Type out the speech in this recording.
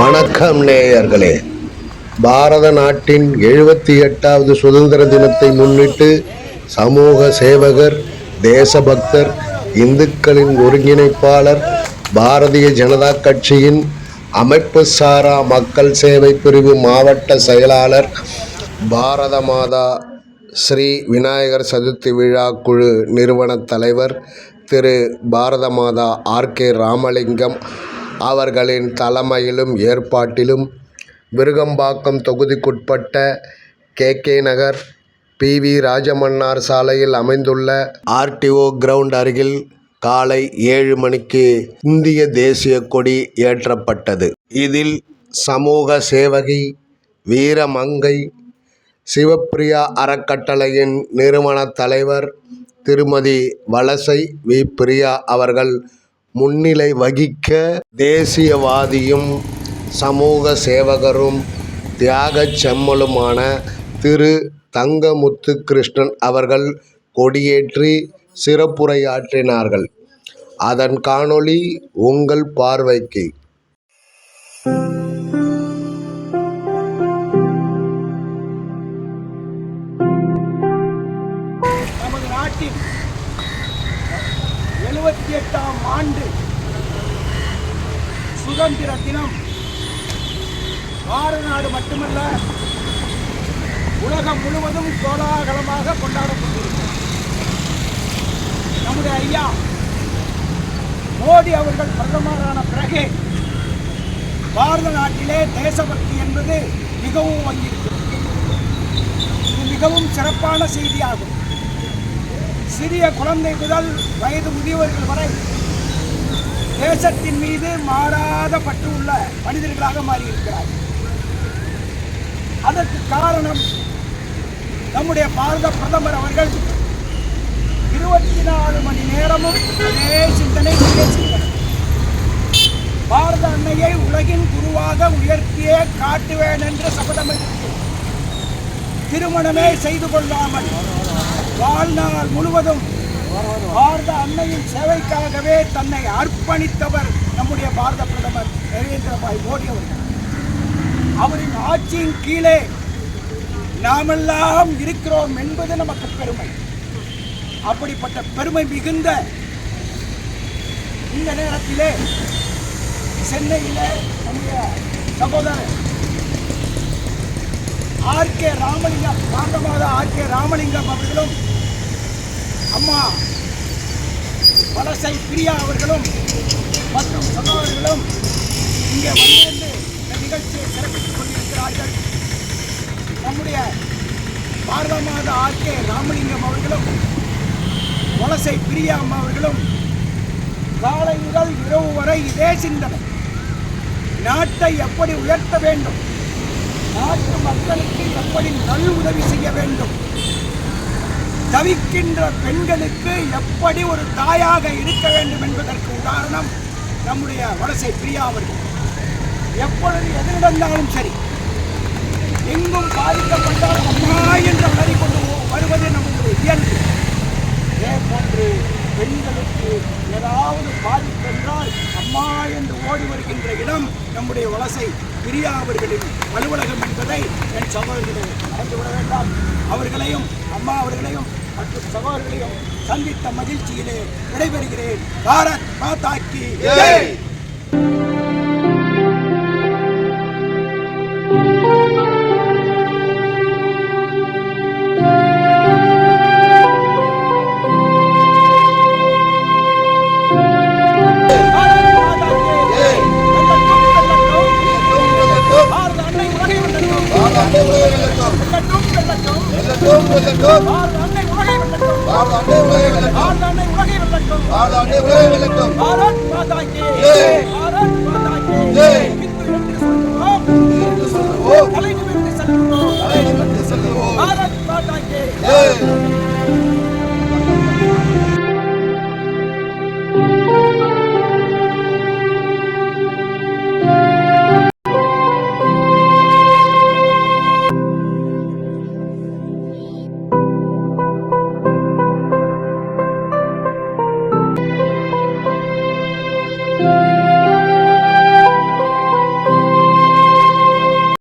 வணக்கம் நேயர்களே. பாரத நாட்டின் 78வது சுதந்திர தினத்தை முன்னிட்டு சமூக சேவகர், தேசபக்தர், இந்துக்களின் ஒருங்கிணைப்பாளர், பாரதிய ஜனதா கட்சியின் அமைப்பு சாரா மக்கள் சேவை பிரிவு மாவட்ட செயலாளர், பாரத மாதா ஸ்ரீ விநாயகர் சதுர்த்தி விழா குழு நிறுவன தலைவர் திரு பாரத மாதா ஆர்.கே. ராமலிங்கம் அவர்களின் தலைமையிலும் ஏற்பாட்டிலும் விருகம்பாக்கம் தொகுதிக்குட்பட்ட கே. நகர், பி.வி. ராஜமன்னார் சாலையில் அமைந்துள்ள ஆர்.டி.ஓ. கிரவுண்ட் அருகில் காலை 7 மணிக்கு இந்திய தேசிய கொடி ஏற்றப்பட்டது. இதில் சமூக சேவகி வீரமங்கை சிவப்பிரியா அறக்கட்டளையின் நிறுவன தலைவர் திருமதி வலசை வி. பிரியா அவர்கள் முன்னிலை வகிக்க, தேசியவாதியும் சமூக சேவகரும் தியாகச் செம்மலுமான திரு தங்கமுத்து கிருஷ்ணன் அவர்கள் கொடியேற்றி சிறப்புரையாற்றினார்கள். அதன் காணொளி உங்கள் பார்வைக்கு. நமது நாட்டின் 78ஆம் ஆண்டு சுதந்திர தினம் பாரத நாடு மட்டுமல்ல, உலகம் முழுவதும் கோலாகலமாக கொண்டாடப்பட்டிருக்கிறது. நம்முடைய ஐயா மோடி அவர்கள் பிரதமரான பிறகு பாரத நாட்டிலே தேசபக்தி என்பது மிகவும் வங்கியிருக்கிறது. இது மிகவும் சிறப்பான செய்தியாகும். சிறிய குழந்தை முதல் வயது முதியவர்கள் வரை தேசத்தின் மீது மாறாத பற்று உள்ள மனிதர்களாக மாறியிருக்கிறார்கள். அதற்கு காரணம் நம்முடைய பாரத பிரதமர் அவர்கள் 24 மணி நேரமும் அதே சிந்தனை. பாரத அன்னையை உலகின் குருவாக உயர்த்தியே காட்டுவேன் என்று சபதமெடுத்து திருமணமே செய்து கொள்ளாமல் வாழ்நாள் முழுவதும் பாரத அன்னையின் சேவைக்காகவே தன்னை அர்ப்பணித்தவர் நம்முடைய பாரத பிரதமர் நரேந்திரபாய் மோடி அவர்கள். அவரின் ஆட்சியின் கீழே நாமெல்லாம் இருக்கிறோம் என்பது நமக்கு பெருமை. அப்படிப்பட்ட பெருமை மிகுந்த இந்த நேரத்திலே சென்னையிலே நம்முடைய சகோதரர் ஆர்.கே. ராமலிங்கம், பாரதமாதா ஆர்.கே. ராமலிங்கம் அவர்களும், அம்மா வலசை பிரியா அவர்களும் மற்றும் சகோதரர்களும் இங்கே வந்திருந்து இந்த நிகழ்ச்சியை சிறப்பித்துக் கொண்டிருக்கிறார்கள். நம்முடைய பாரத மாதா ஆர்.கே. ராமலிங்கம் அவர்களும் வலசை பிரியா அம்மா அவர்களும் காலை முதல் இரவு வரை இதே சிந்தனை. நாட்டை எப்படி உயர்த்த வேண்டும், நாட்டு மக்களுக்கு எப்படி நல் உதவி செய்ய வேண்டும், தவிக்கின்ற பெண்களுக்கு எப்படி ஒரு தாயாக இருக்க வேண்டும் என்பதற்கு உதாரணம் நம்முடைய வலசை பிரியா அவர்கள். எப்பொழுது எது நடந்தாலும் சரி, எங்கும் பாதிக்கப்பட்டாலும் அம்மா என்று அலறி கொண்டு வருவது நம்முடைய இயல்பு. இதே போன்று பெண்களுக்கு ஏதாவது பாதிப்பு என்றால் அம்மா என்று ஓடி வருகின்ற இடம் நம்முடைய வலசை பிரியா அவர்களின் அலுவலகம் என்பதை என் சகோதரர்களை மறந்துவிட வேண்டாம். அவர்களையும் அம்மா அவர்களையும் மற்றும் சகோதரர்களையும் சந்தித்த மகிழ்ச்சியிலே விடைபெறுகிறேன். பாரத் மாதா கி ஜெய். பாரத் மாதா கி ஜெய்.